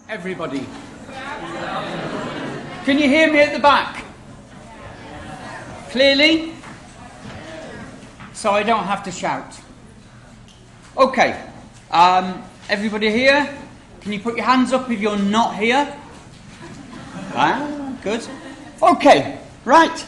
Everybody. Can you hear me at the back? Clearly? So I don't have to shout. Okay. Everybody here? Can you put your hands up if you're not here? Good. Okay. Right.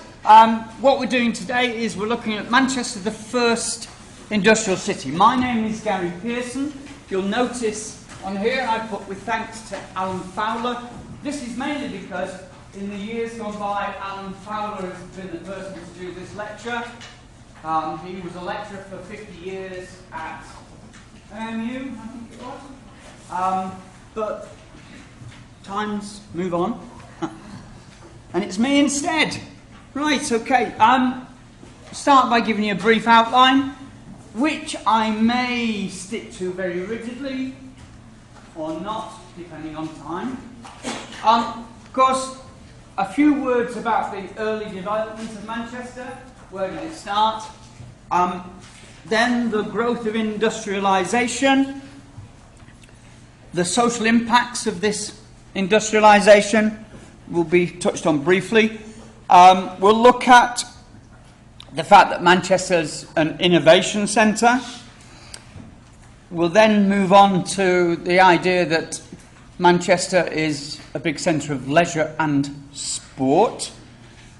What we're doing today is we're looking at Manchester, the first industrial city. My name is Gary Pearson. You'll notice on here I put with thanks to Alan Fowler. This is mainly because in the years gone by, Alan Fowler has been the person to do this lecture. He was a lecturer for 50 years at AMU, I think it was. But times move on. And it's me instead. Right, okay. Start by giving you a brief outline, which I may stick to very rigidly, or not, depending on time. Of course, a few words about the early development of Manchester. Where did it start? Then the growth of industrialisation, the social impacts of this industrialisation will be touched on briefly. We'll look at the fact that Manchester's an innovation centre. We'll then move on to the idea that Manchester is a big centre of leisure and sport.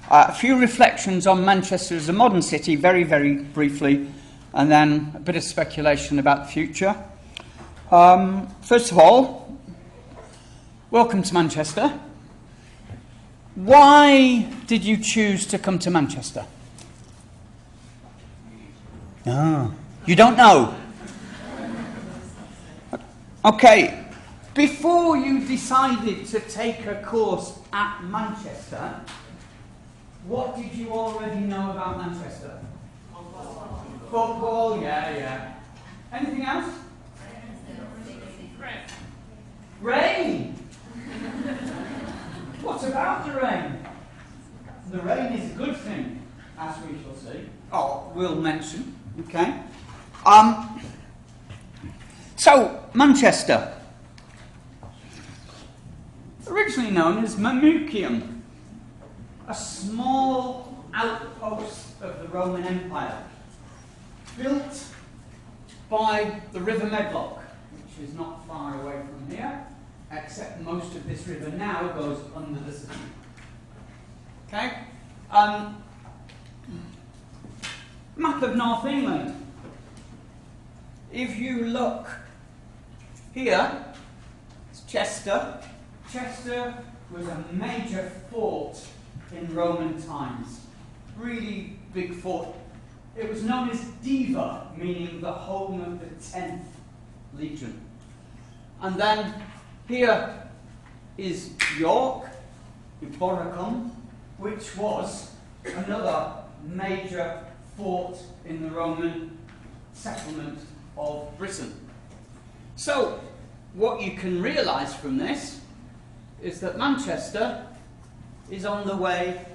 A few reflections on Manchester as a modern city, very, very briefly, and then a bit of speculation about the future. First of all, welcome to Manchester. Why did you choose to come to Manchester? No, you don't know. Okay, before you decided to take a course at Manchester, what did you already know about Manchester? Football, yeah. Anything else? Rain. What about the rain? The rain is a good thing, as we shall see. Oh, we'll mention. Okay. So, Manchester. Originally known as Makin, a small outpost of the Roman Empire, built by the River Medlock, which is not far away from here, except most of this river now goes under the city. Okay? Map of North England. If you look here, it's Chester. Chester was a major fort in Roman times. Really big fort. It was known as Diva, meaning the home of the 10th Legion. And then here is York, Boracum, which was another major fort in the Roman settlement of Britain. So, what you can realise from this is that Manchester is on the way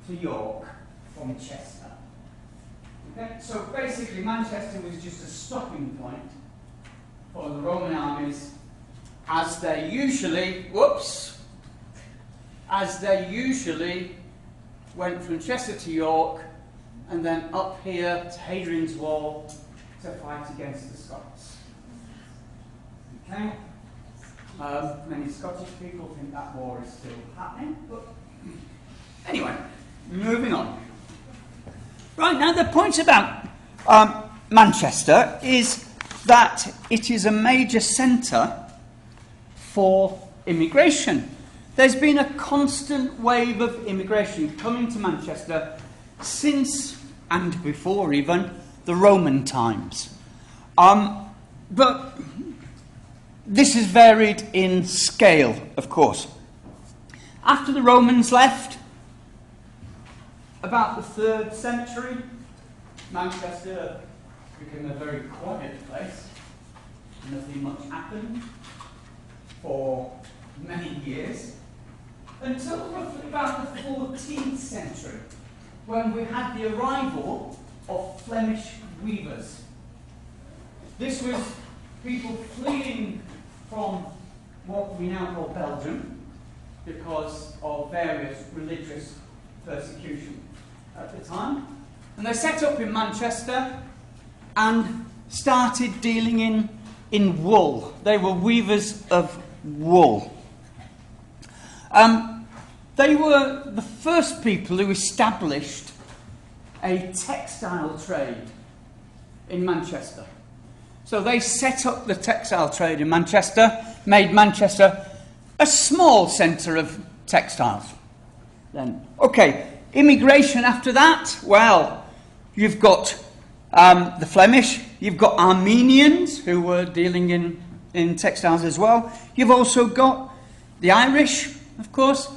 to York from Chester. Okay? So basically Manchester was just a stopping point for the Roman armies as they usually went from Chester to York and then up here to Hadrian's Wall to fight against the Scots. Okay? Many Scottish people think that war is still happening, but anyway, moving on. Right, now the point about Manchester is that it is a major centre for immigration. There's been a constant wave of immigration coming to Manchester since and before even the Roman times. But this is varied in scale, of course. After the Romans left, about the 3rd century, Manchester became a very quiet place. Nothing much happened for many years, until roughly about the 14th century, when we had the arrival of Flemish weavers. This was people fleeing from what we now call Belgium because of various religious persecution at the time. And they set up in Manchester and started dealing in wool. They were weavers of wool. They were the first people who established a textile trade in Manchester. So they set up the textile trade in Manchester, made Manchester a small centre of textiles. Then, okay, immigration after that, well, you've got the Flemish, you've got Armenians who were dealing in textiles as well. You've also got the Irish, of course,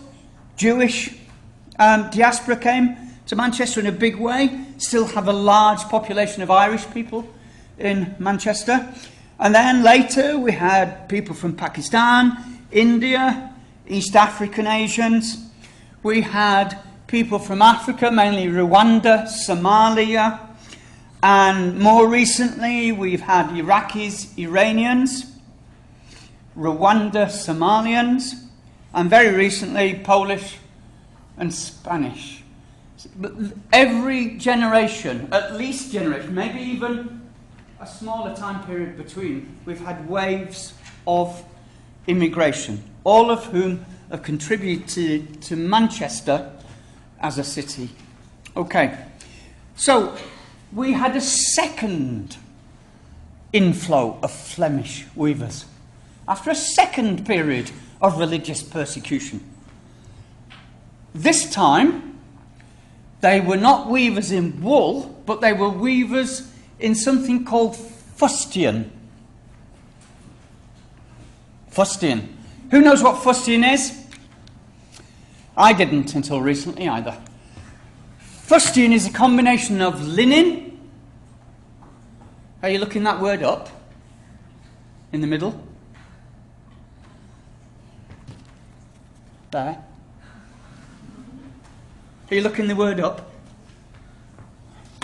Jewish diaspora came to Manchester in a big way, still have a large population of Irish people in Manchester. And then later we had people from Pakistan, India, East African Asians. We had people from Africa, mainly Rwanda, Somalia, and more recently we've had Iraqis, Iranians, Rwanda, Somalians, and very recently Polish and Spanish. But every generation, at least generation, maybe even a smaller time period between, we've had waves of immigration, all of whom have contributed to Manchester as a city. Okay, so we had a second inflow of Flemish weavers after a second period of religious persecution. This time, they were not weavers in wool, but they were weavers in something called fustian. Fustian. Who knows what fustian is? I didn't until recently either. Fustian is a combination of linen. Are you looking that word up? In the middle? There. Are you looking the word up?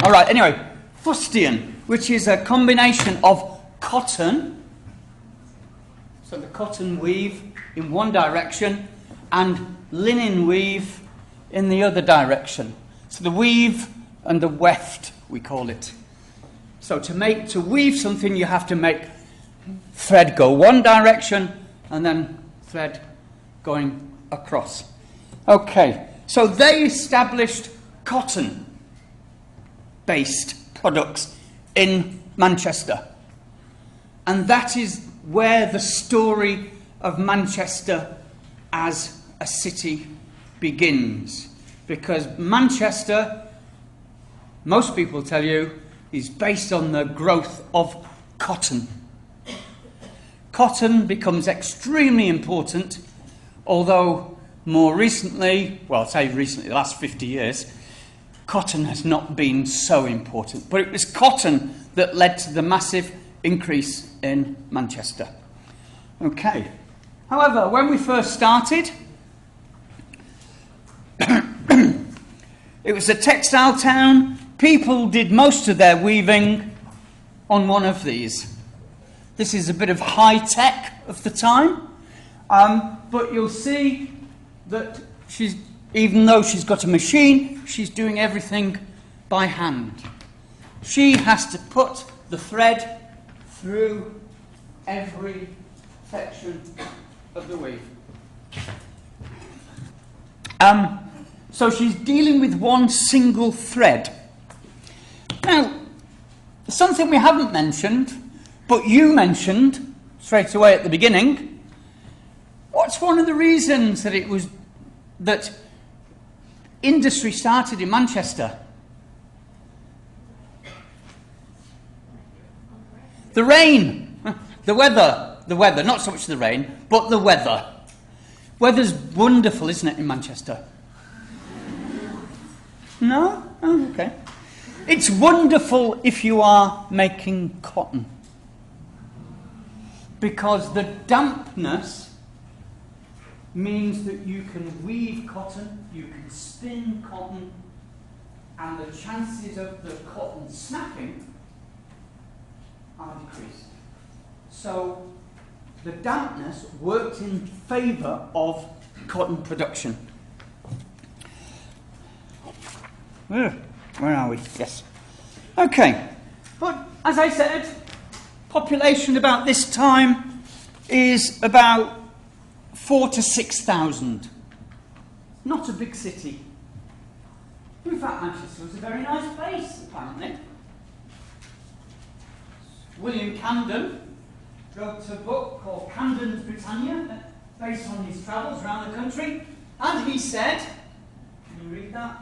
All right, anyway. Fustian, which is a combination of cotton, so the cotton weave in one direction, and linen weave in the other direction. So the weave and the weft, we call it. So to weave something, you have to make thread go one direction and then thread going across. Okay, so they established cotton-based products in Manchester. And that is where the story of Manchester as a city begins. Because Manchester, most people tell you, is based on the growth of cotton. Cotton becomes extremely important, although more recently, well, say recently, the last 50 years, cotton has not been so important. But it was cotton that led to the massive increase in Manchester. Okay. However, when we first started, it was a textile town. People did most of their weaving on one of these. This is a bit of high tech of the time, but you'll see that even though she's got a machine, she's doing everything by hand. She has to put the thread through every section of the weave. So she's dealing with one single thread. Now, something we haven't mentioned, but you mentioned straight away at the beginning. What's one of the reasons that industry started in Manchester? The rain, the weather, not so much the rain, but the weather. Weather's wonderful, isn't it, in Manchester? No? Oh, okay. It's wonderful if you are making cotton. Because the dampness means that you can weave cotton, you can spin cotton, and the chances of the cotton snapping are decreased. So the dampness worked in favour of cotton production. Where are we? Yes. Okay. But as I said, population about this time is about 4,000 to 6,000. Not a big city. In fact, Manchester was a very nice place, apparently. William Camden wrote a book called Camden's Britannia, based on his travels around the country, and he said, can you read that?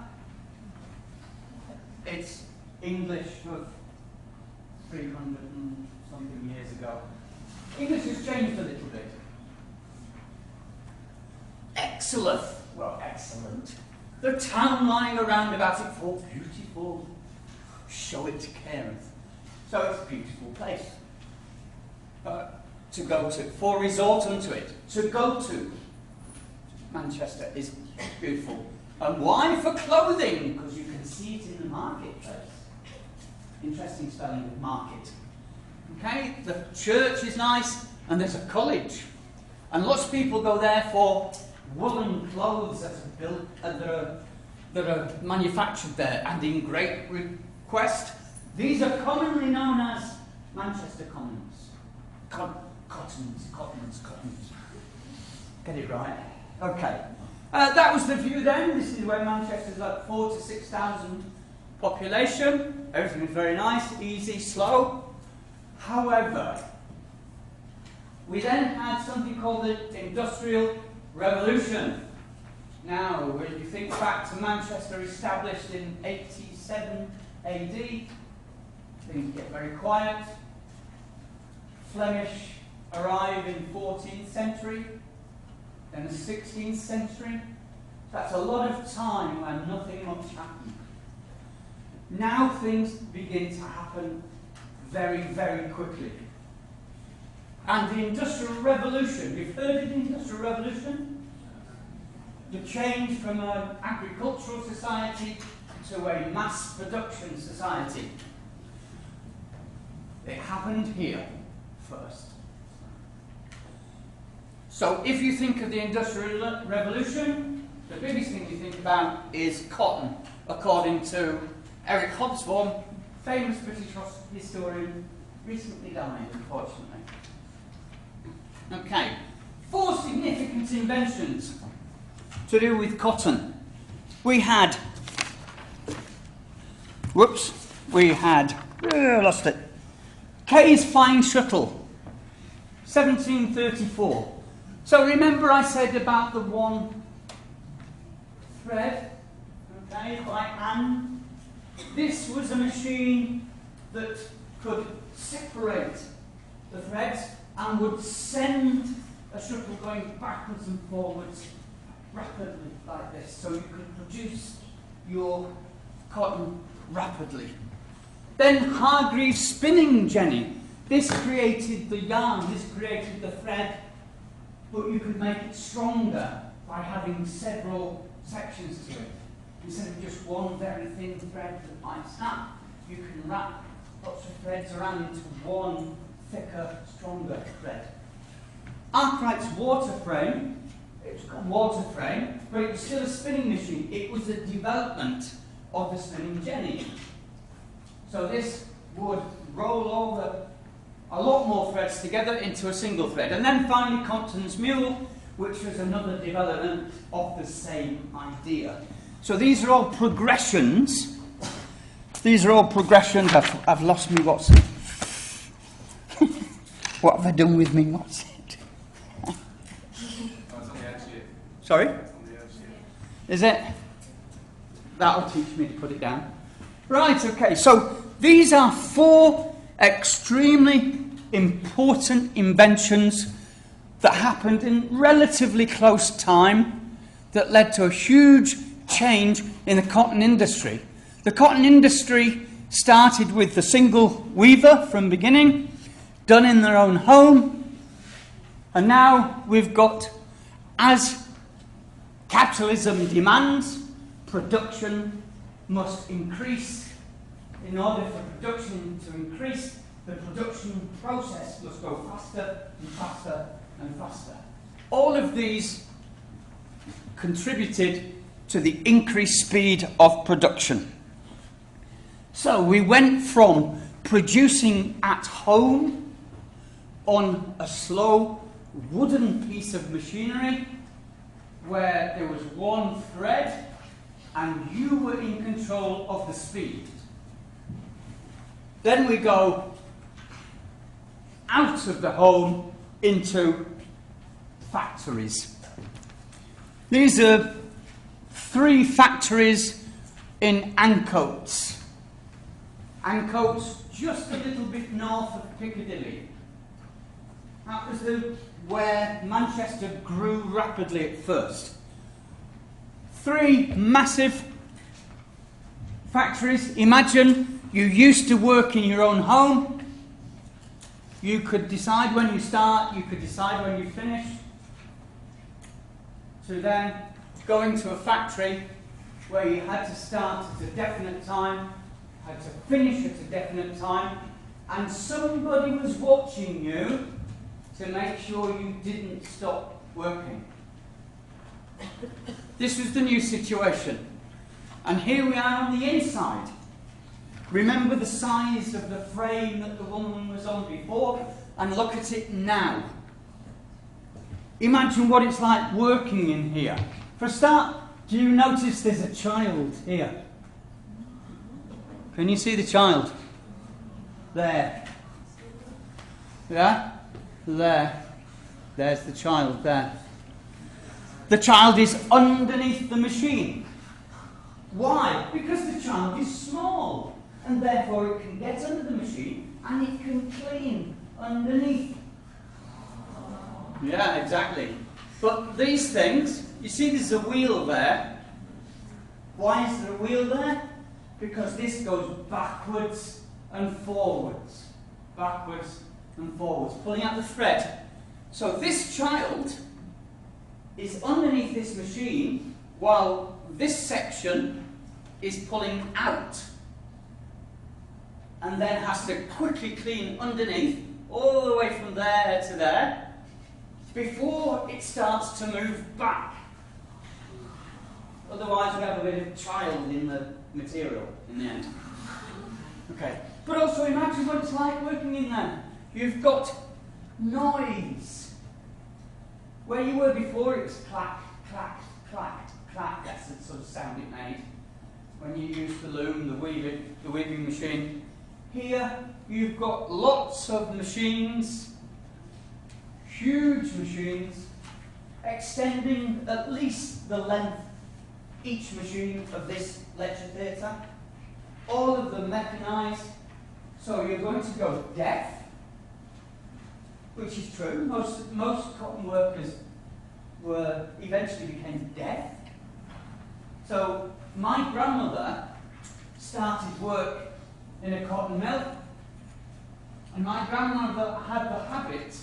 It's English of 300 and something years ago. English has changed a little bit. Excellent. Well, excellent. The town lying around about it for beautiful. Show it careth. So it's a beautiful place to go to. For resort unto it. To go to. Manchester is beautiful. And why? For clothing, because you can see it in the marketplace. Interesting spelling of market. Okay, the church is nice, and there's a college. And lots of people go there for woolen clothes that are built, that are manufactured there, and in great request. These are commonly known as Manchester Commons. Cottons. Get it right. Okay. That was the view then. This is where Manchester's like 4,000 to 6,000 population. Everything is very nice, easy, slow. However, we then had something called the Industrial Revolution. Now, when you think back to Manchester established in 87 AD, things get very quiet. Flemish arrive in 14th century, then the 16th century. That's a lot of time when nothing much happened. Now things begin to happen very, very quickly. And the Industrial Revolution, you've heard of the Industrial Revolution? The change from an agricultural society to a mass production society. It happened here first. So if you think of the Industrial Revolution, the biggest thing you think about is cotton, according to Eric Hobsbawm, famous British historian, recently died, unfortunately. Okay, 4 significant inventions to do with cotton. We had, lost it. Kay's Flying Shuttle, 1734. So remember I said about the one thread, okay, by hand. This was a machine that could separate the threads and would send a shuttle going backwards and forwards rapidly like this, so you could produce your cotton rapidly. Then Hargreaves spinning jenny. This created the yarn, this created the thread, but you could make it stronger by having several sections to it. Instead of just one very thin thread that might snap, you can wrap lots of threads around into one thicker, stronger thread. Arkwright's water frame, it was called water frame, but it was still a spinning machine. It was the development of the spinning jenny. So this would roll over a lot more threads together into a single thread. And then finally Compton's mule, which was another development of the same idea. So these are all progressions. I've lost me what's it. What have I done with me what's it? Sorry? Is it? That'll teach me to put it down. Right, okay. So these are 4 extremely important inventions that happened in relatively close time that led to a huge change in the cotton industry. The cotton industry started with the single weaver from beginning, done in their own home, and now we've got, as capitalism demands, production must increase. In order for production to increase, the production process must go faster and faster and faster. All of these contributed to the increased speed of production. So we went from producing at home on a slow wooden piece of machinery where there was one thread and you were in control of the speed. Then we go out of the home into factories. These are 3 factories in Ancoats. Ancoats, just a little bit north of Piccadilly. That was where Manchester grew rapidly at first. 3 massive factories. Imagine you used to work in your own home. You could decide when you start, you could decide when you finish. To then going to a factory where you had to start at a definite time, had to finish at a definite time, and somebody was watching you to make sure you didn't stop working. This was the new situation. And here we are on the inside. Remember the size of the frame that the woman was on before, and look at it now. Imagine what it's like working in here. For a start, do you notice there's a child here? Can you see the child? There. Yeah? There. There's the child there. The child is underneath the machine. Why? Because the child is small, and therefore it can get under the machine and it can clean underneath. Yeah, exactly. But these things, you see there's a wheel there. Why is there a wheel there? Because this goes backwards and forwards. Backwards and forwards, pulling out the thread. So this child is underneath this machine while this section is pulling out, and then has to quickly clean underneath all the way from there to there before it starts to move back. Otherwise we have a bit of child in the material in the end. Okay. But also imagine what it's like working in there. You've got noise. Where you were before it was clack, clack, clack, clack. That's the sort of sound it made when you used the loom, the weaving machine. Here you've got lots of machines, huge machines, extending at least the length, each machine, of this lecture theatre. All of them mechanised, so you're going to go deaf, which is true. Most cotton workers eventually became deaf. So my grandmother started work in a cotton mill, and my grandmother had the habit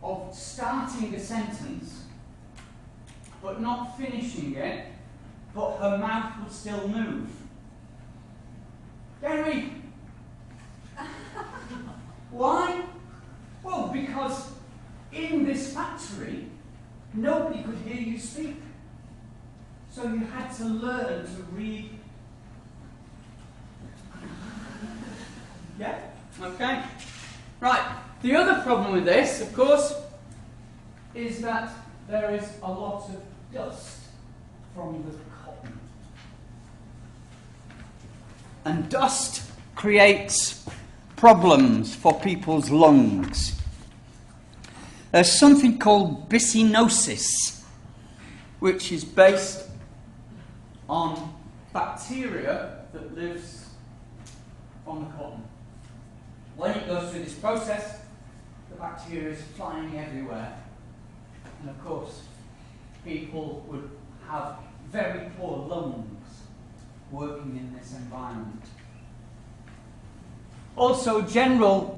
of starting a sentence but not finishing it, but her mouth would still move. Gary! Why? Well, because in this factory, nobody could hear you speak. So you had to learn to read. Yeah? Okay. Right. The other problem with this, of course, is that there is a lot of dust from the cotton. And dust creates problems for people's lungs. There's something called bicynosis, which is based on bacteria that lives on the cotton. When it goes through this process, the bacteria is flying everywhere. And of course, people would have very poor lungs working in this environment. Also, general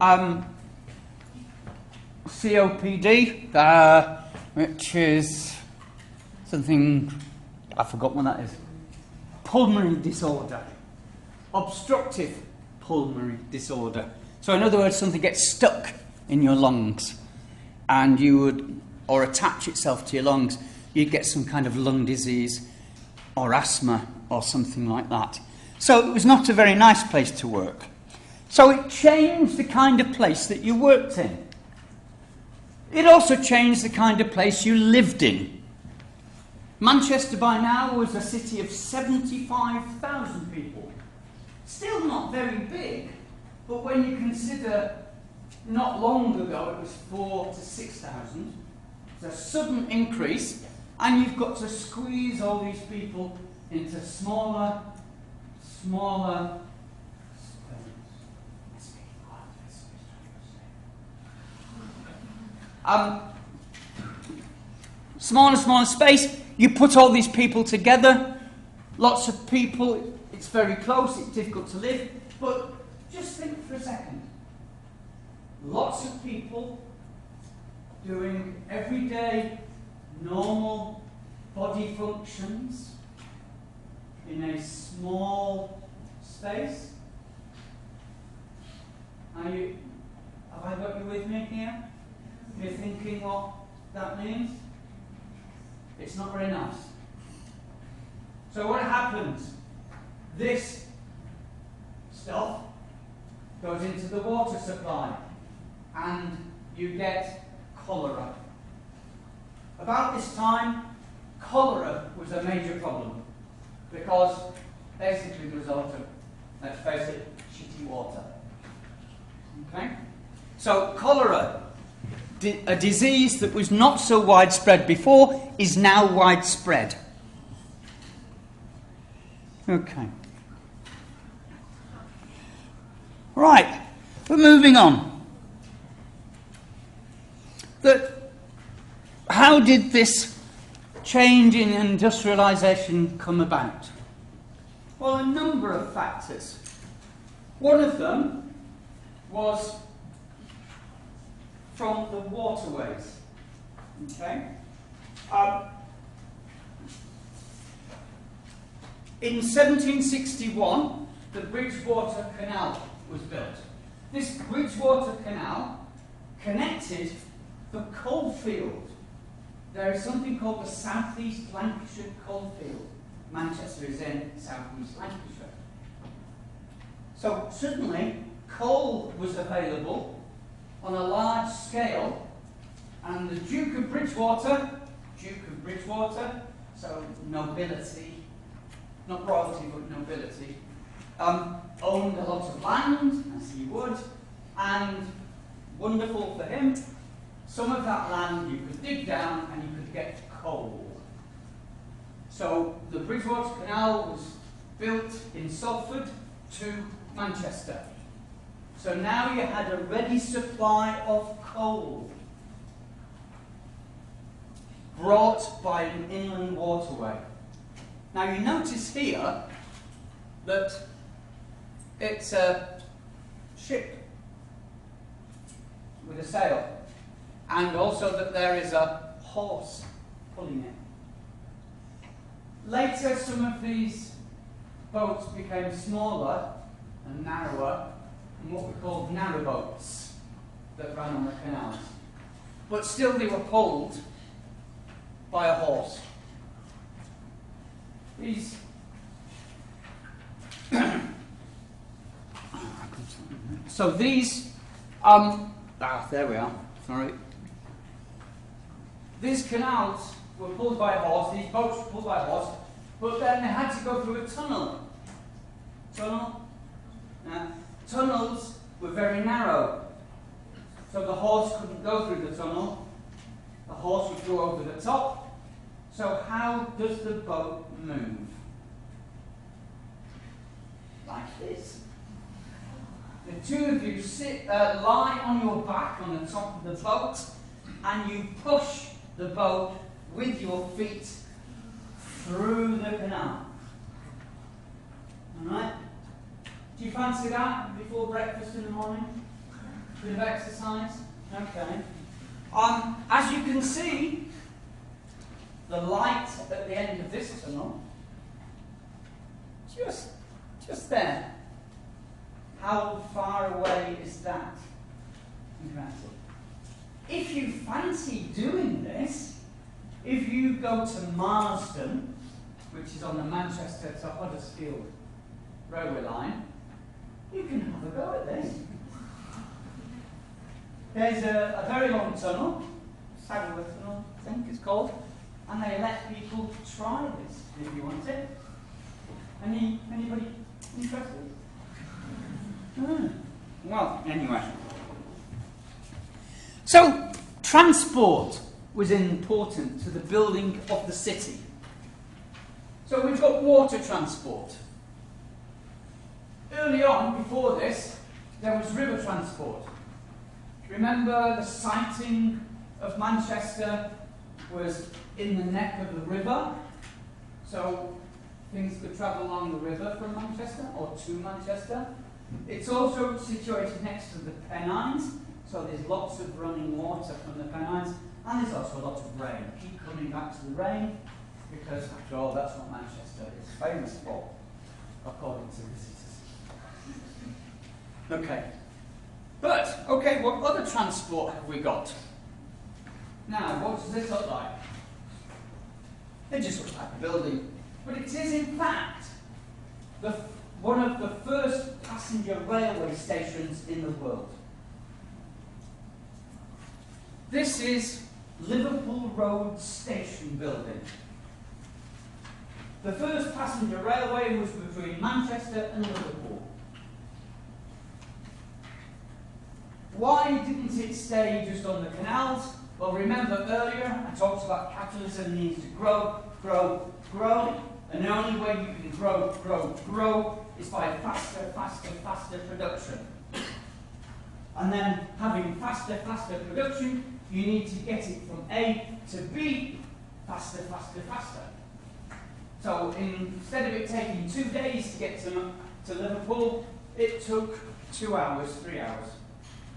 COPD, which is something, I forgot what that is. Pulmonary disorder. Obstructive pulmonary disorder. So in other words, something gets stuck in your lungs and you would, or attach itself to your lungs, you'd get some kind of lung disease or asthma or something like that. So it was not a very nice place to work. So it changed the kind of place that you worked in. It also changed the kind of place you lived in. Manchester by now was a city of 75,000 people. Still not very big, but when you consider not long ago it was 4,000 to 6,000, it's a sudden increase, and you've got to squeeze all these people into smaller space. Smaller space, you put all these people together, lots of people, it's very close, it's difficult to live, but just think for a second. Lots of people doing everyday, normal body functions in a small space. Have I got you with me here? You're thinking what that means? It's not very nice. So what happens? This stuff goes into the water supply and you get cholera. About this time, cholera was a major problem because basically the result of, let's face it, shitty water. Okay? So cholera, a disease that was not so widespread before, is now widespread. Okay. Right, we're moving on. How did this change in industrialisation come about? Well, a number of factors. One of them was from the waterways. Okay? In 1761, the Bridgewater Canal was built. This Bridgewater Canal connected the coalfield. There is something called the South East Lancashire coalfield. Manchester is in South East Lancashire. So suddenly, coal was available on a large scale, and the Duke of Bridgewater, so nobility, not royalty but nobility, owned a lot of land, as he would, and wonderful for him, some of that land you could dig down and you could get coal. So the Bridgewater Canal was built in Salford to Manchester. So now you had a ready supply of coal brought by an inland waterway. Now you notice here that it's a ship with a sail, and also that there is a horse pulling it. Later, some of these boats became smaller and narrower, and what we called narrowboats that ran on the canals. But still they were pulled by a horse. These so these there we are, sorry. These canals were pulled by a horse, these boats were pulled by a horse, but then they had to go through a tunnel. Tunnels were very narrow, so the horse couldn't go through the tunnel. The horse would go over the top. So how does the boat move? Like this. The two of you lie on your back on the top of the boat, and you push the boat with your feet through the canal. Alright? Do you fancy that before breakfast in the morning? A bit of exercise? Okay. As you can see, the light at the end of this tunnel, just there, How far away is that? If you fancy doing this, if you go to Marsden, which is on the Manchester to Huddersfield railway line, you can have a go at this. There's a very long tunnel, Saddleworth Tunnel, I think it's called, and they let people try this if you want it. Anybody interested? Well, anyway. So, transport was important to the building of the city. So we've got water transport. Early on, before this, there was river transport. Remember the sighting of Manchester was in the neck of the river, so things could travel along the river from Manchester or to Manchester. It's also situated next to the Pennines, so there's lots of running water from the Pennines, and there's also lots of rain. Keep coming back to the rain, because after all, that's what Manchester is famous for, according to visitors. Okay. But, okay, what other transport have we got? Now, what does this look like? It just looks like a building. But it is, in fact, one of the first passenger railway stations in the world. This is Liverpool Road Station Building. The first passenger railway was between Manchester and Liverpool. Why didn't it stay just on the canals? Well, remember earlier I talked about capitalism needs to grow, grow, grow, and the only way you can grow, grow, grow is by faster, faster, faster production. And then having faster, faster production, you need to get it from A to B faster, faster, faster. So instead of it taking 2 days to get to Liverpool, it took 2 hours, 3 hours.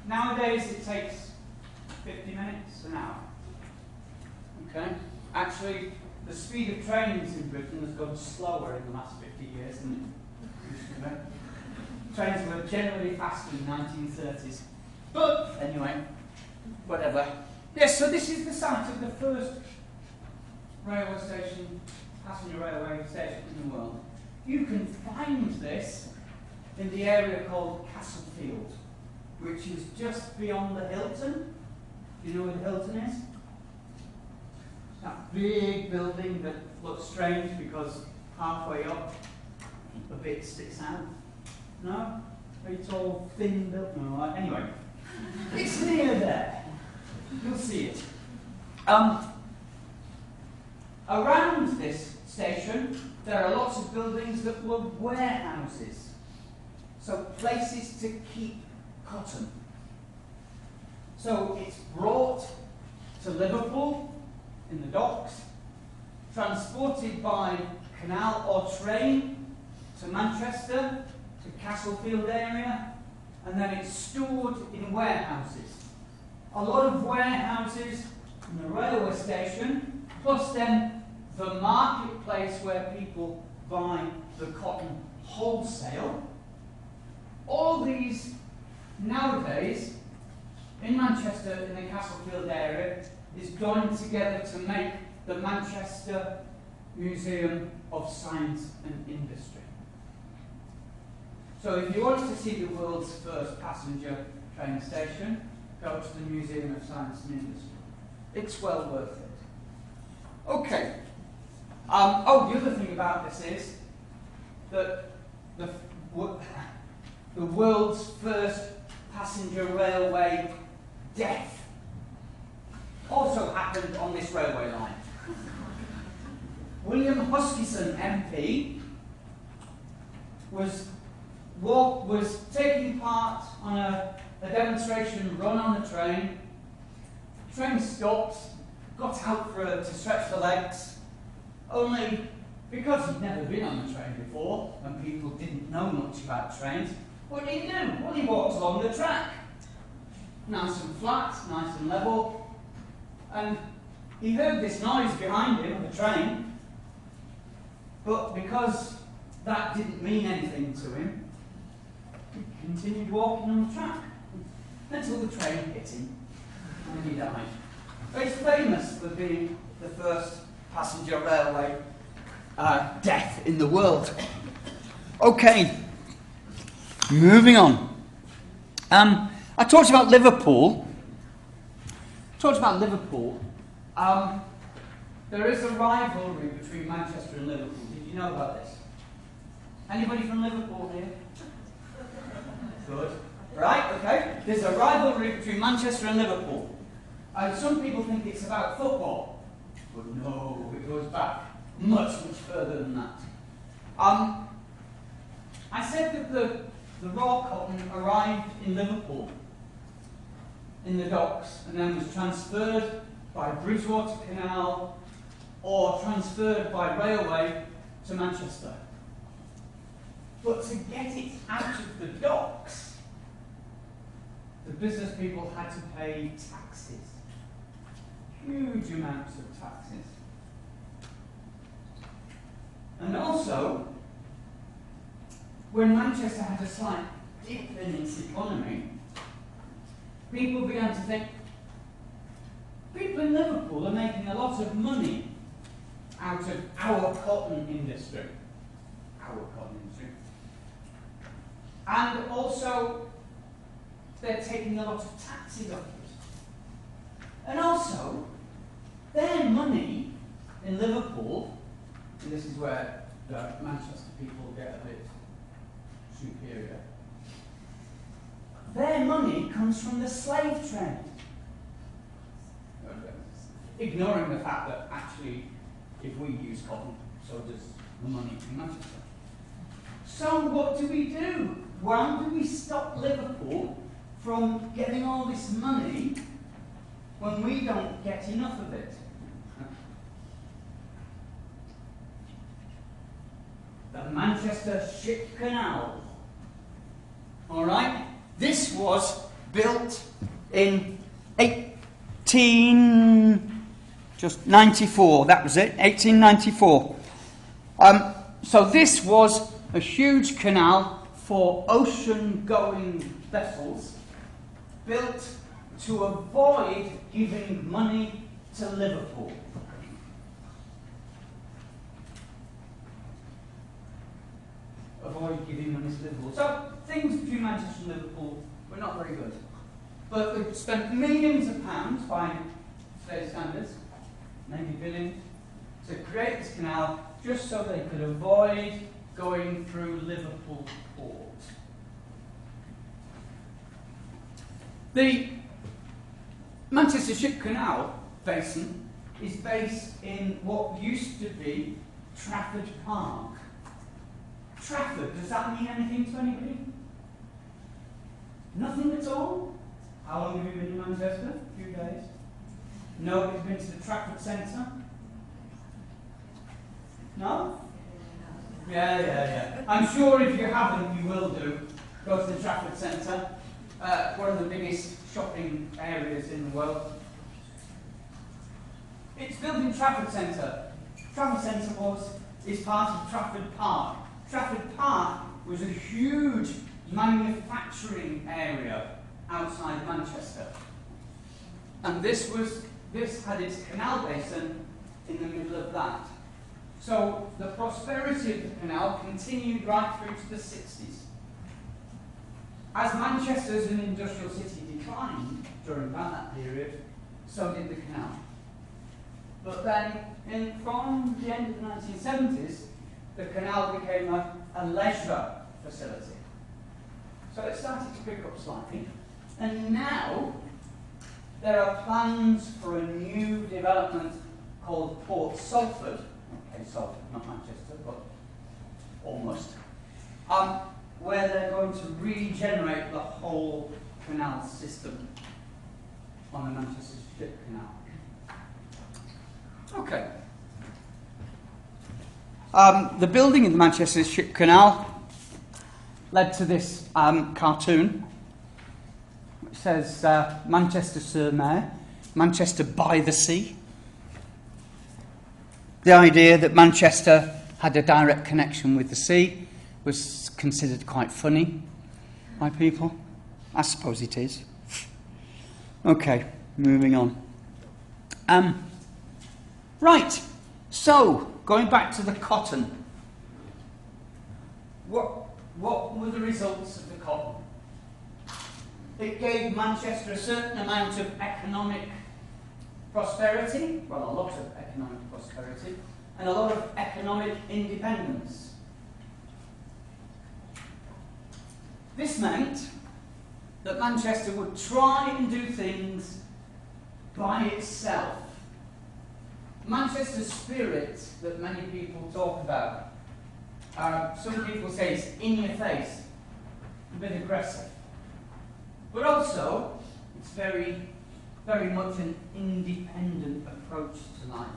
Nowadays it takes 50 minutes, an hour. Okay? Actually, the speed of trains in Britain has gone slower in the last 50 years, hasn't it? Trains were generally faster in the 1930s. But, anyway, whatever. Yes, so this is the site of the first railway station, passenger railway station in the world. You can find this in the area called Castlefield, which is just beyond the Hilton. Do you know where the Hilton is? That big building that looks strange because halfway up a bit sticks out. No? Very tall, thin building. No, anyway, it's near there. You'll see it. Around this station, there are lots of buildings that were warehouses. So places to keep cotton. So it's brought to Liverpool in the docks, transported by canal or train to Manchester, to Castlefield area, and then it's stored in warehouses. A lot of warehouses in the railway station, plus then the marketplace where people buy the cotton wholesale. All these nowadays in Manchester, in the Castlefield area, is joined together to make the Manchester Museum of Science and Industry. So if you want to see the world's first passenger train station, go to the Museum of Science and Industry. It's well worth it. Okay. The other thing about this is that the world's first passenger railway death also happened on this railway line. William Huskisson MP was taking part on a demonstration run on the train. The train stopped, got out to stretch the legs, only because he'd never been on a train before and people didn't know much about trains, what did he do? Well, he walked along the track. Nice and flat, nice and level. And he heard this noise behind him, the train, but because that didn't mean anything to him, he continued walking on the track until the train hit him and he died. It's famous for being the first passenger railway death in the world. Okay, moving on. I talked about Liverpool. There is a rivalry between Manchester and Liverpool. Did you know about this? Anybody from Liverpool here? Good. Right, okay. There's a rivalry between Manchester and Liverpool. Some people think it's about football. But no, it goes back much further than that. I said that the raw cotton arrived in Liverpool, in the docks, and then was transferred by Bridgewater Canal or transferred by railway to Manchester. But to get it out of the docks, the business people had to pay taxes. Huge amounts of taxes. And also, when Manchester had a slight dip in its economy, people began to think, people in Liverpool are making a lot of money out of our cotton industry. And also, they're taking a lot of taxes off it. And also, their money in Liverpool, and this is where the Manchester people get a bit superior, their money comes from the slave trade. Ignoring the fact that actually, if we use cotton, so does the money in Manchester. So what do we do? How do we stop Liverpool from getting all this money when we don't get enough of it? The Manchester Ship Canal. All right? This was built in 1894. That was it, 1894. So this was a huge canal for ocean-going vessels built to avoid giving money to Liverpool. Avoid giving money to Liverpool. So things between Manchester and Liverpool were not very good. But they spent millions of pounds by today's standards, maybe billions, to create this canal just so they could avoid going through Liverpool port. The Manchester Ship Canal basin is based in what used to be Trafford Park. Trafford, does that mean anything to anybody? Nothing at all? How long have you been in Manchester? A few days. Nobody's been to the Trafford Centre? No? Yeah. I'm sure if you haven't, you will do. Go to the Trafford Centre, one of the biggest shopping areas in the world. It's built in Trafford Centre. Trafford Centre is part of Trafford Park. Trafford Park was a huge manufacturing area outside Manchester. And this had its canal basin in the middle of that. So the prosperity of the canal continued right through to the 60s. As Manchester as an industrial city declined during that period, so did the canal. But then, from the end of the 1970s, the canal became a leisure facility. So it started to pick up slightly. And now, there are plans for a new development called Port Salford. Okay, Salford, not Manchester, but almost. Where they're going to regenerate the whole canal system on the Manchester Ship Canal. Okay. The building of the Manchester Ship Canal led to this cartoon, which says Manchester sur Mer, Manchester by the sea. The idea that Manchester had a direct connection with the sea was considered quite funny. my people? I suppose it is. Okay, moving on. Right, so, going back to the cotton. What were the results of the cotton? It gave Manchester a certain amount of economic prosperity, well, a lot of economic prosperity, and a lot of economic independence. This meant that Manchester would try and do things by itself. Manchester's spirit that many people talk about, some people say it's in your face, a bit aggressive. But also, it's very, very much an independent approach to life.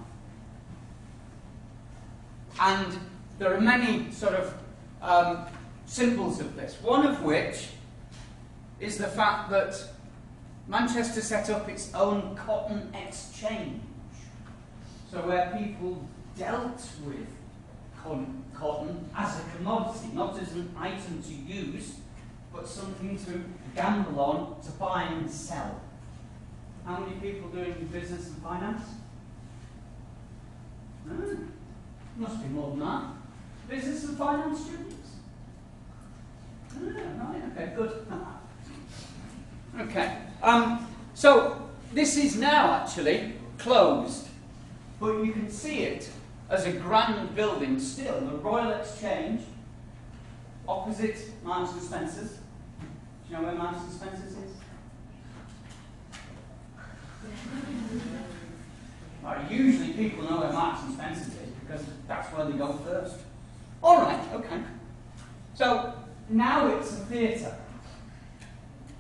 And there are many sort of symbols of this, one of which is the fact that Manchester set up its own cotton exchange. So where people dealt with cotton as a commodity, not as an item to use, but something to gamble on, to buy and sell. How many people doing business and finance? Must be more than that. Business and finance students? Right, okay, good. Okay. So this is now actually closed, but you can see it as a grand building still, the Royal Exchange, opposite Marks and Spencer's. Do you know where Marks and Spencer's is? Well, usually people know where Marks and Spencer's is because that's where they go first. All right, okay. So now it's a theatre,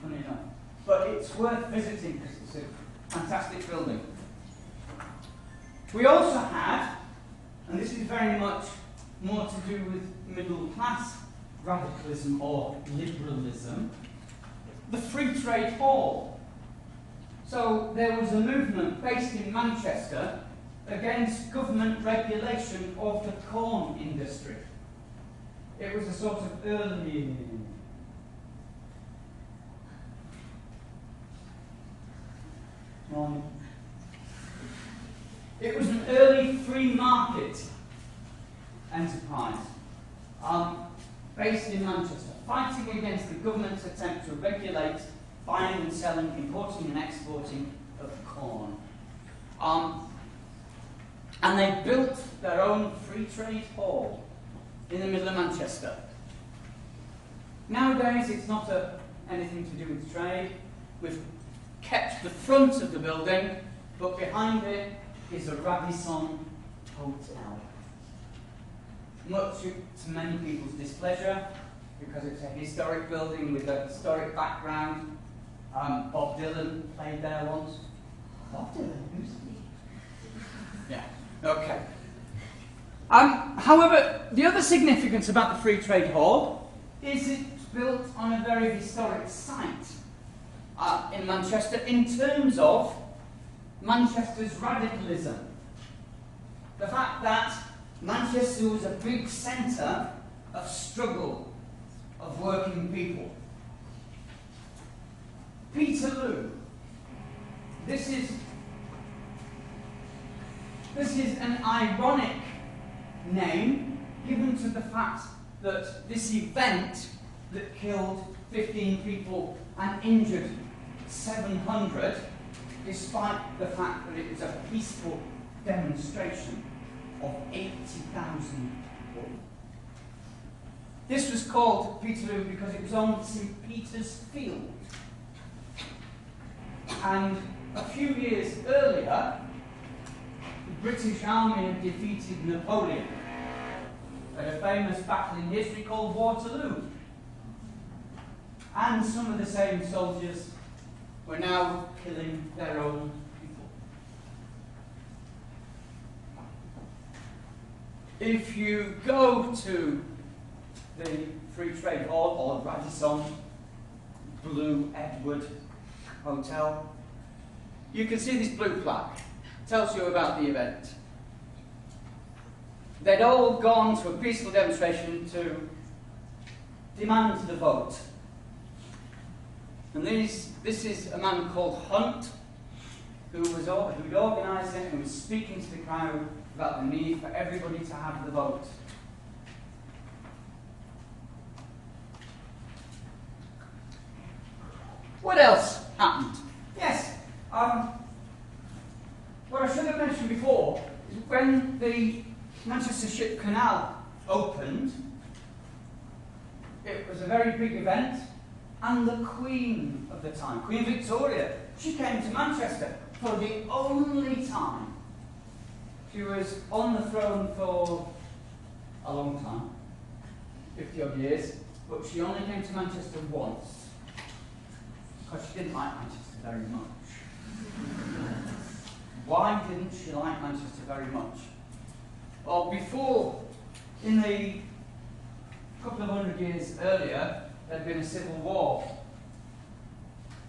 funny enough, but it's worth visiting because it's a fantastic building. We also had, and this is very much more to do with middle class radicalism or liberalism, the Free Trade Hall. So there was a movement based in Manchester against government regulation of the corn industry. It was a sort of early... It was an early free market enterprise based in Manchester, fighting against the government's attempt to regulate buying and selling, importing and exporting of corn. And they built their own free trade hall in the middle of Manchester. Nowadays it's not anything to do with trade. We've kept the front of the building, but behind it is a Radisson hotel. Much to many people's displeasure, because it's a historic building with a historic background. Bob Dylan played there once. Bob Dylan? Who's he? Yeah, okay. However, the other significance about the Free Trade Hall is it's built on a very historic site in Manchester in terms of Manchester's radicalism. The fact that Manchester was a big centre of struggle of working people. Peterloo. This is an ironic name given to the fact that this event that killed 15 people and injured 700, despite the fact that it was a peaceful demonstration of 80,000 people. This was called Peterloo because it was on St. Peter's Field. And a few years earlier, the British Army had defeated Napoleon at a famous battle in history called Waterloo. And some of the same soldiers were now killing their own people. If you go to the Free Trade Hall or Radisson Blue Edward Hotel, you can see this blue plaque. It tells you about the event. They'd all gone to a peaceful demonstration to demand the vote. And this is a man called Hunt, who'd organised it and was speaking to the crowd about the need for everybody to have the vote. What else happened? Yes, what I should have mentioned before is when the Manchester Ship Canal opened, it was a very big event, and the Queen of the time, Queen Victoria, she came to Manchester for the only time. She was on the throne for a long time, 50 odd years, but she only came to Manchester once, because she didn't like Manchester very much. Why didn't she like Manchester very much? Well, before, in the couple of 100 years earlier, there had been a civil war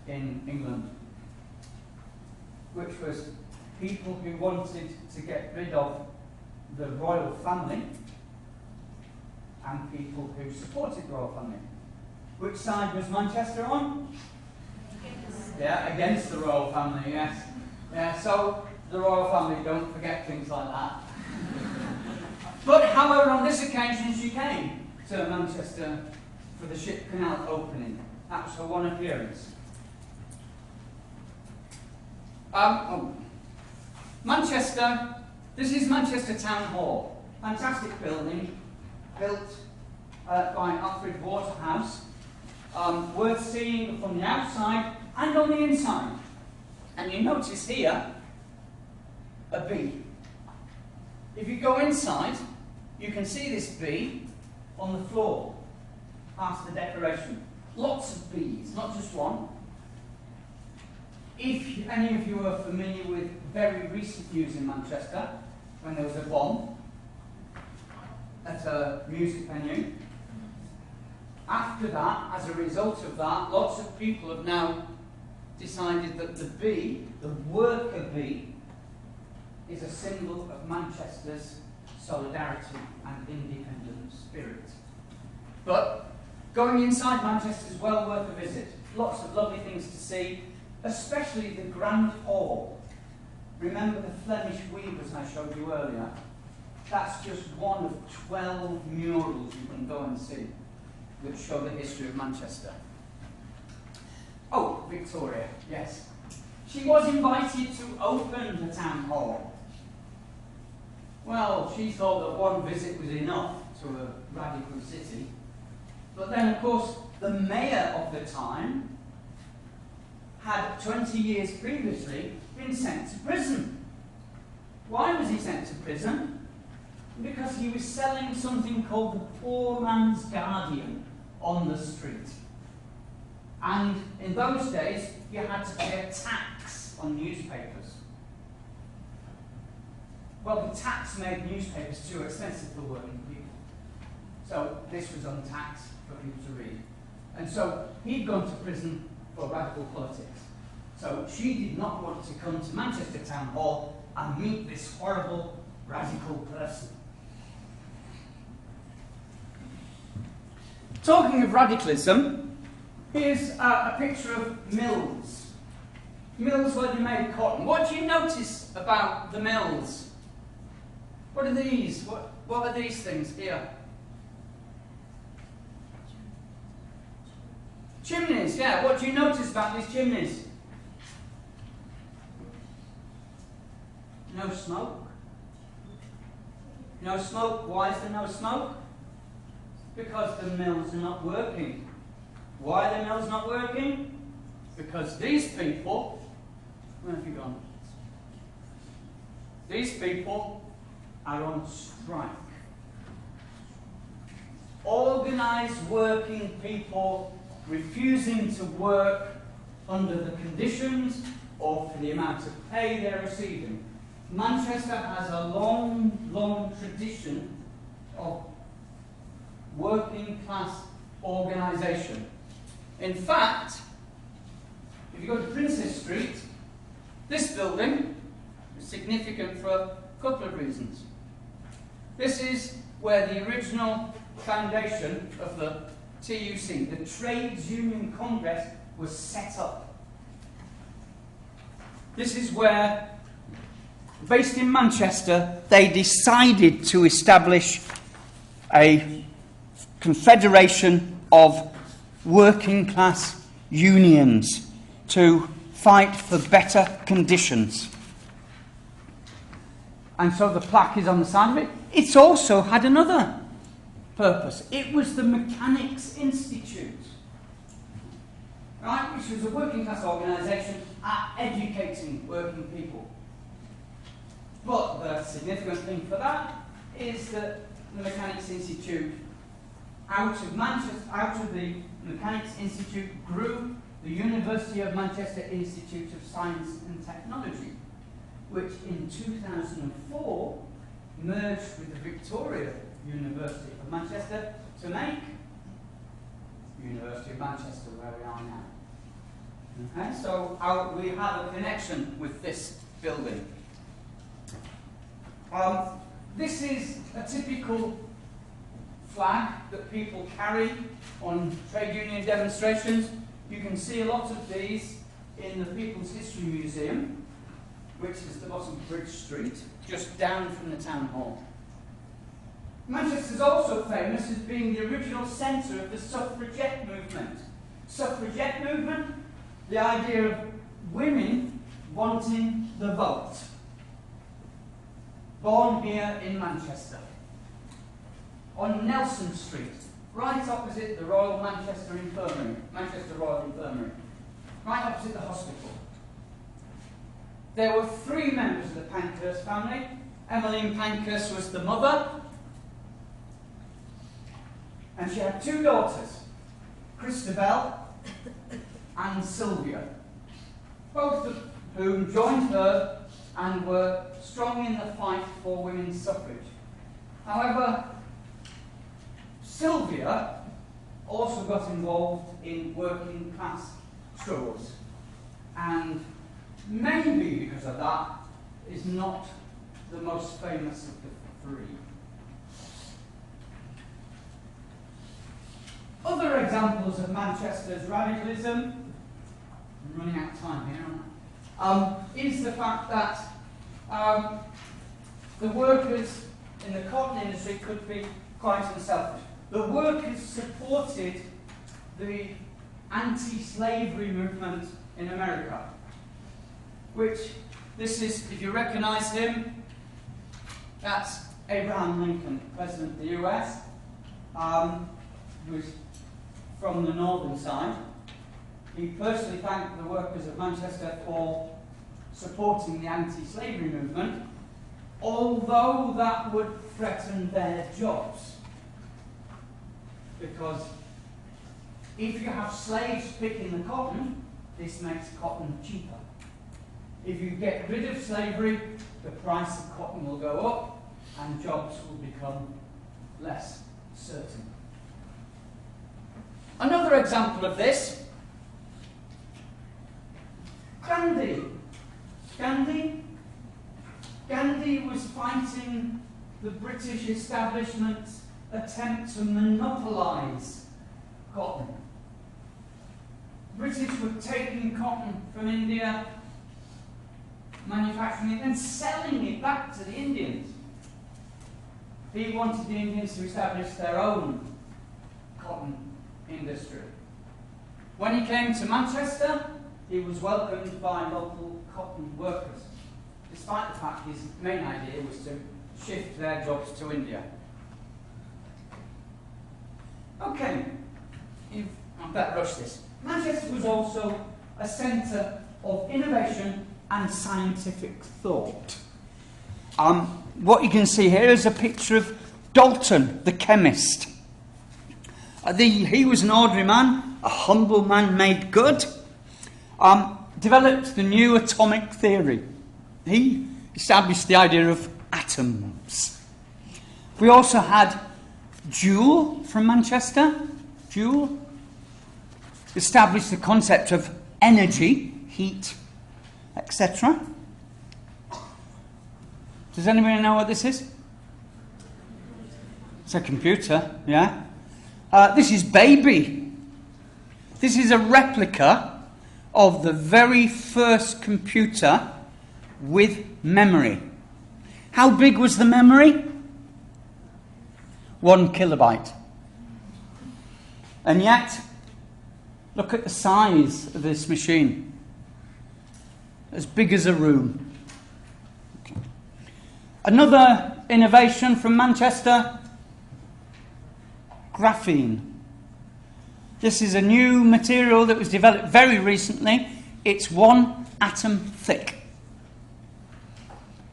in England, which was people who wanted to get rid of the royal family and people who supported the royal family. Which side was Manchester on? Yeah, against the royal family, yes. Yeah, so the royal family don't forget things like that. But however, on this occasion she came to Manchester for the Ship Canal opening. That was her one appearance. Manchester, this is Manchester Town Hall. Fantastic building, built by Alfred Waterhouse. Worth seeing from the outside and on the inside. And you notice here a bee. If you go inside, you can see this bee on the floor, past the decoration. Lots of bees, not just one. If any of you are familiar with very recent news in Manchester, when there was a bomb at a music venue, after that, as a result of that, lots of people have now decided that the bee, the worker bee, is a symbol of Manchester's solidarity and independent spirit. But going inside Manchester is well worth a visit. Lots of lovely things to see, especially the Grand Hall. Remember the Flemish weavers I showed you earlier? That's just one of 12 murals you can go and see that show the history of Manchester. Oh, Victoria, yes. She was invited to open the town hall. Well, she thought that one visit was enough to a radical city. But then, of course, the mayor of the time had 20 years previously been sent to prison. Why was he sent to prison? Because he was selling something called the Poor Man's Guardian on the street. And in those days, you had to pay a tax on newspapers. Well, the tax made newspapers too expensive for working people. So this was untaxed for people to read. And so he'd gone to prison for radical politics. So she did not want to come to Manchester Town Hall and meet this horrible radical person. Talking of radicalism, here's a picture of mills. Mills where they made cotton. What do you notice about the mills? What are these? What are these things here? Chimneys, yeah. What do you notice about these chimneys? No smoke. No smoke. Why is there no smoke? Because the mills are not working. Why are the mills not working? Because these people, where have you gone? These people are on strike. Organised working people refusing to work under the conditions or for the amount of pay they're receiving. Manchester has a long, long tradition of working class organisation. In fact, if you go to Princess Street, this building is significant for a couple of reasons. This is where the original foundation of the TUC, the Trades Union Congress, was set up. This is where, based in Manchester, they decided to establish a confederation of working class unions to fight for better conditions. And so the plaque is on the side of it. It's also had another purpose. It was the Mechanics Institute, right, which was a working class organisation at educating working people. But the significant thing for that is that the Mechanics Institute, out of the Mechanics Institute grew the University of Manchester Institute of Science and Technology, which in 2004 merged with the Victoria University of Manchester to make University of Manchester, where we are now. Okay, so we have a connection with this building. This is a typical flag that people carry on trade union demonstrations. You can see a lot of these in the People's History Museum, which is the bottom of Bridge Street, just down from the town hall. Manchester is also famous as being the original centre of the suffragette movement. Suffragette movement, the idea of women wanting the vote. Born here in Manchester, on Nelson Street, right opposite the Royal Manchester Infirmary, Manchester Royal Infirmary, right opposite the hospital. There were 3 members of the Pankhurst family. Emmeline Pankhurst was the mother, and she had 2 daughters, Christabel and Sylvia, both of whom joined her and were strong in the fight for women's suffrage. However, Sylvia also got involved in working class struggles, and maybe because of that is not the most famous of the 3. Other examples of Manchester's radicalism, I'm running out of time here, aren't I? Is the fact that the workers in the cotton industry could be quite unselfish. The workers supported the anti-slavery movement in America, which, this is, if you recognise him, that's Abraham Lincoln, President of the US, who was from the northern side. He personally thanked the workers of Manchester for supporting the anti-slavery movement, although that would threaten their jobs. Because if you have slaves picking the cotton, this makes cotton cheaper. If you get rid of slavery, the price of cotton will go up and jobs will become less certain. Another example of this, Gandhi was fighting the British establishment's attempt to monopolise cotton. British were taking cotton from India, manufacturing it and selling it back to the Indians. He wanted the Indians to establish their own cotton industry. When he came to Manchester, he was welcomed by local cotton workers, despite the fact his main idea was to shift their jobs to India. Okay, I better rush this. Manchester was also a centre of innovation and scientific thought. What you can see here is a picture of Dalton, the chemist. He was an ordinary man, a humble man made good. Developed the new atomic theory. He established the idea of atoms. We also had Joule from Manchester. Joule established the concept of energy, heat, etc. Does anybody know what this is? It's a computer, yeah. This is Baby. This is a replica of the very first computer with memory. How big was the memory? 1 kilobyte. And yet, look at the size of this machine. As big as a room. Okay. Another innovation from Manchester, graphene. This is a new material that was developed very recently. It's 1 atom thick.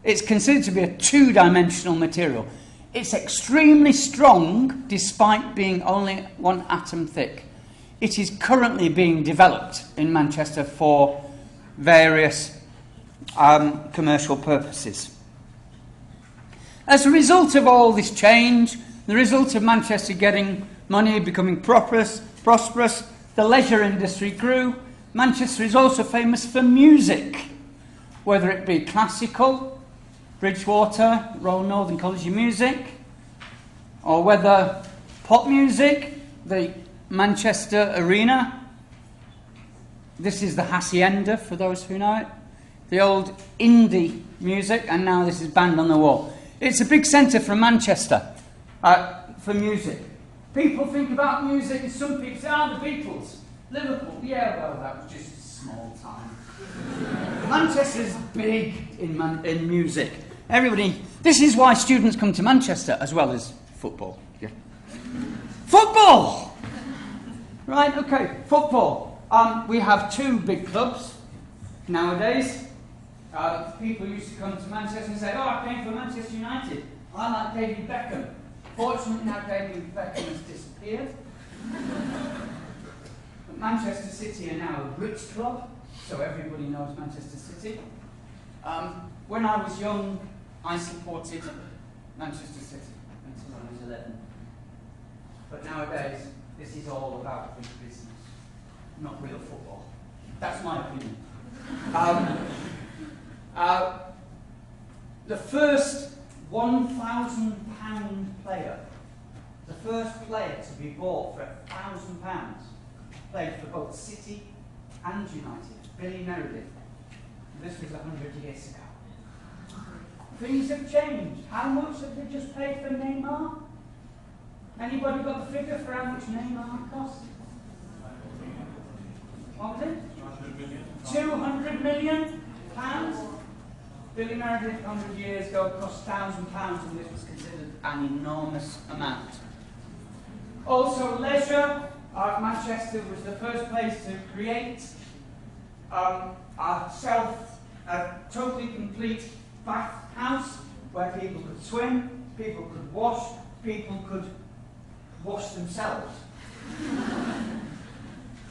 It's considered to be a 2-dimensional material. It's extremely strong despite being only 1 atom thick. It is currently being developed in Manchester for various commercial purposes. As a result of all this change, the result of Manchester getting money, becoming prosperous, the leisure industry grew. Manchester is also famous for music, whether it be classical, Bridgewater, Royal Northern College of Music, or whether pop music, the Manchester Arena. This is the Hacienda, for those who know it. The old indie music, and now this is Band on the Wall. It's a big centre for Manchester, for music. People think about music, and some people say, the Beatles. Liverpool, yeah, well, that was just a small time. Manchester's big in music. Everybody, this is why students come to Manchester, as well as football. Yeah. Football! Right, okay, football. We have 2 big clubs nowadays. People used to come to Manchester and say, I came from Manchester United. I like David Beckham. Fortunately, now David Beckham has disappeared. But Manchester City are now a rich club, so everybody knows Manchester City. When I was young, I supported Manchester City until I was 11. But nowadays, this is all about big business, not real football. That's my opinion. The first £1,000 player, the first player to be bought for £1,000, played for both City and United, Billy Meredith. This was 100 years ago. Things have changed. How much have they just paid for Neymar? Anybody got the figure for how much Neymar cost? What was it? 200 million pounds? Billy Meredith 100 years ago cost £1,000, and this was considered an enormous amount. Also, leisure. Manchester was the first place to create a totally complete bath house where people could swim, people could wash, people could wash themselves.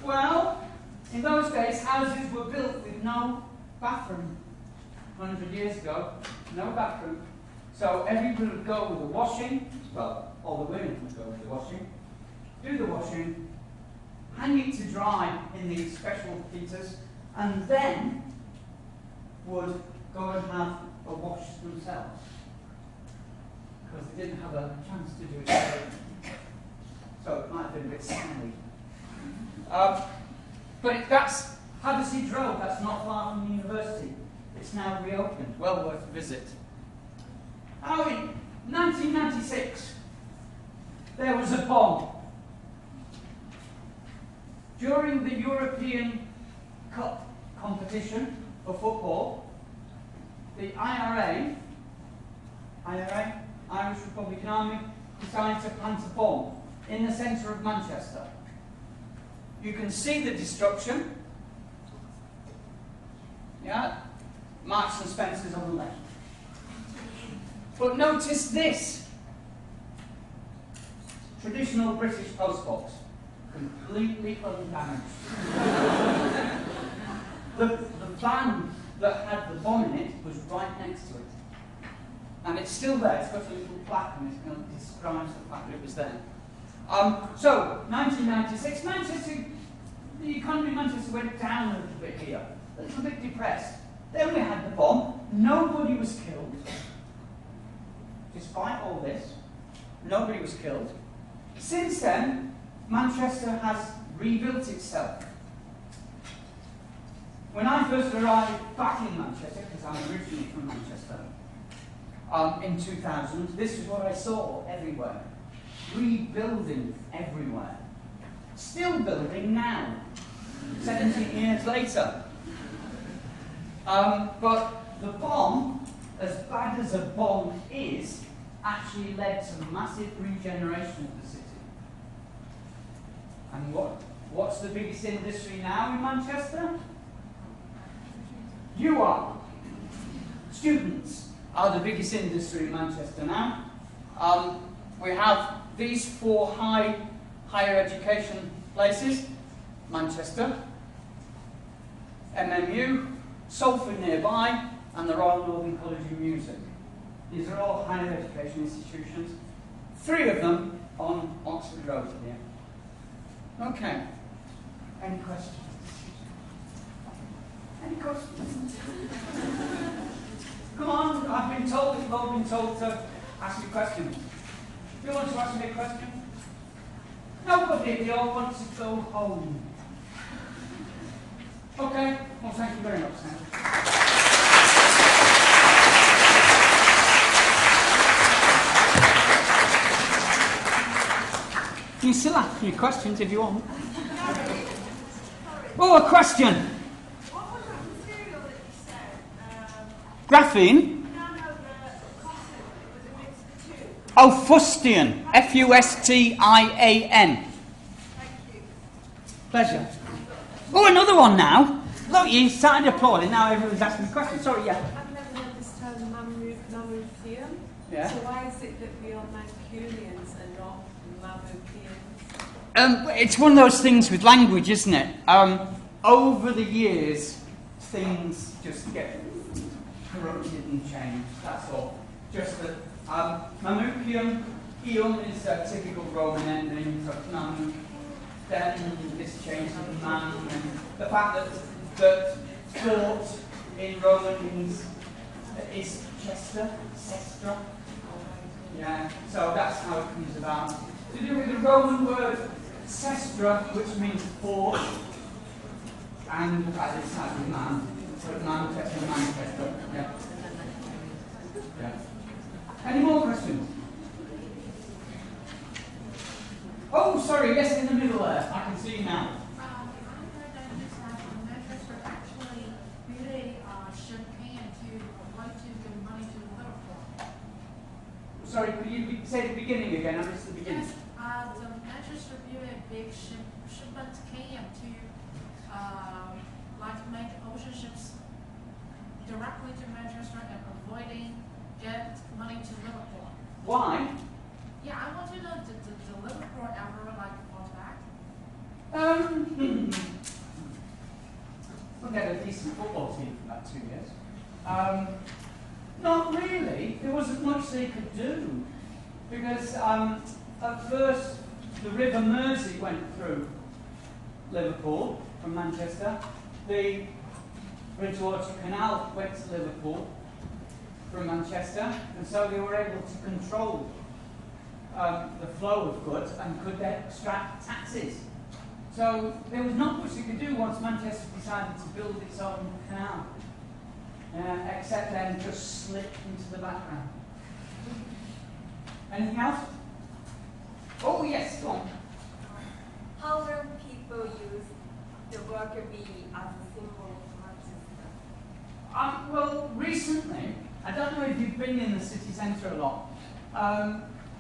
Well, in those days, houses were built with no bathroom. 100 years ago, no bathroom. So everybody would go with the washing, well, all the women would go with the washing, do the washing, hang it to dry in these special heaters, and then would go and have a wash themselves. Because they didn't have a chance to do it. So it might have been a bit smelly. But that's Haddisy Road, that's not far from the university. It's now reopened, well worth a visit. Now in 1996, there was a bomb. During the European Cup competition for football, the IRA, Irish Republican Army, decided to plant a bomb in the centre of Manchester. You can see the destruction. Yeah? Marks and Spencer's on the left. But notice this. Traditional British postbox. Completely undamaged. The van that had the bomb in it was right next to it. And it's still there. It's got a little plaque and it describes the fact that it was there. So, 1996, Manchester, the economy of Manchester went down a little bit here. A little bit depressed. Then we had the bomb. Nobody was killed. Despite all this, nobody was killed. Since then, Manchester has rebuilt itself. When I first arrived back in Manchester, because I'm originally from Manchester, in 2000, this is what I saw everywhere. Rebuilding everywhere. Still building now, 17 years later. But the bomb, as bad as a bomb is, actually led to massive regeneration of the city. And what's the biggest industry now in Manchester? You are. Students are the biggest industry in Manchester now. We have these 4 higher education places: Manchester, MMU, Salford nearby, and the Royal Northern College of Music. These are all higher education institutions. 3 of them on Oxford Road here. Okay. Any questions? Any questions? Come on, I've been told, you've all been told to ask me questions. Do you want to ask me a question? Nobody, they all want to go home. Okay, well thank you very much then. You still ask me questions if you want. Oh, a question. What was that material that you said? Graphene? No, the cotton. It was a mix of the two. Oh, fustian. Fustian. Thank you. Pleasure. Oh, another one now. Look, you started applauding, now everyone's asking questions. Sorry, yeah. I've never heard this term Mammuthian. Yeah. So why is it that we are Mancunians and not Mammuthians? It's one of those things with language, isn't it? Over the years, things just get corrupted and changed, that's all. Just that Mammutium, Ium is a typical Roman ending, so Mam, then this changed to Man, and the fact that thought in Romans is Chester, Sestra. Yeah, so that's how it comes about. To do with the Roman word Sestra, which means thought, and as it says with man, but Manchester, Manchester. Yeah. Yeah. Any more questions? Oh, sorry, yes, in the middle there. I can see you now. I heard that this Manchester actually really champagne to avoid to give money to Liverpool. Sorry, could you say the beginning again? I missed the beginning. Yes, the Manchester built a big shipment came to like make ocean ships directly to Manchester and avoiding get money to Liverpool. Why? Yeah, I want to know did Liverpool ever like fought back? We had a decent football team for about 2 years. Not really. There wasn't much they could do. Because at first the River Mersey went through Liverpool from Manchester. The Bridgewater Canal went to Liverpool from Manchester. And so they were able to control the flow of goods and could extract taxes. So there was not much they could do once Manchester decided to build its own canal, except then just slip into the background. Anything else? Oh yes, go on. How will people use the worker bee as a symbol of Manchester? Well, recently, I don't know if you've been in the city centre a lot,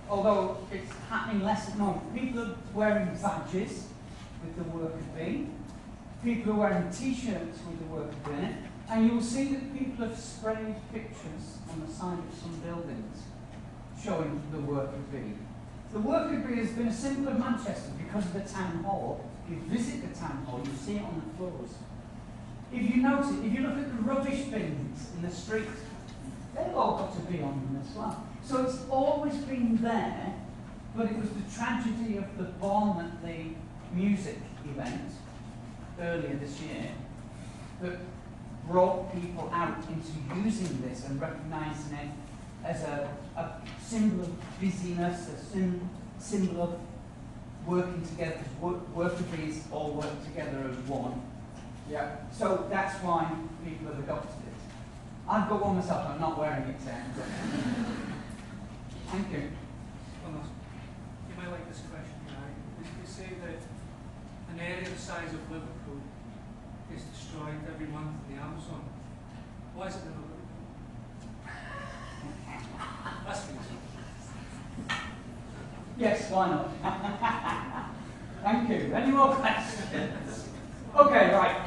although it's happening less at the moment. People are wearing badges with the worker bee. People are wearing T-shirts with the worker bee in it. And you'll see that people have sprayed pictures on the side of some buildings showing the worker bee. The worker bee has been a symbol of Manchester because of the town hall. If you visit the town hall, you see it on the floors. If you notice, if you look at the rubbish bins in the street, they've all got a bee on them as well. So it's always been there, but it was the tragedy of the bomb at the music event earlier this year that brought people out into using this and recognising it as a symbol of busyness, a symbol of working together, worker bees all work together as one. Yeah. So that's why people have adopted it. I've got one myself, I'm not wearing it today. Thank you. Well, you might like this question, right? They say that an area the size of Liverpool is destroyed every month in the Amazon. Why is it in Liverpool? That's for you. Yes, why not? Thank you. Any more questions? Okay, right.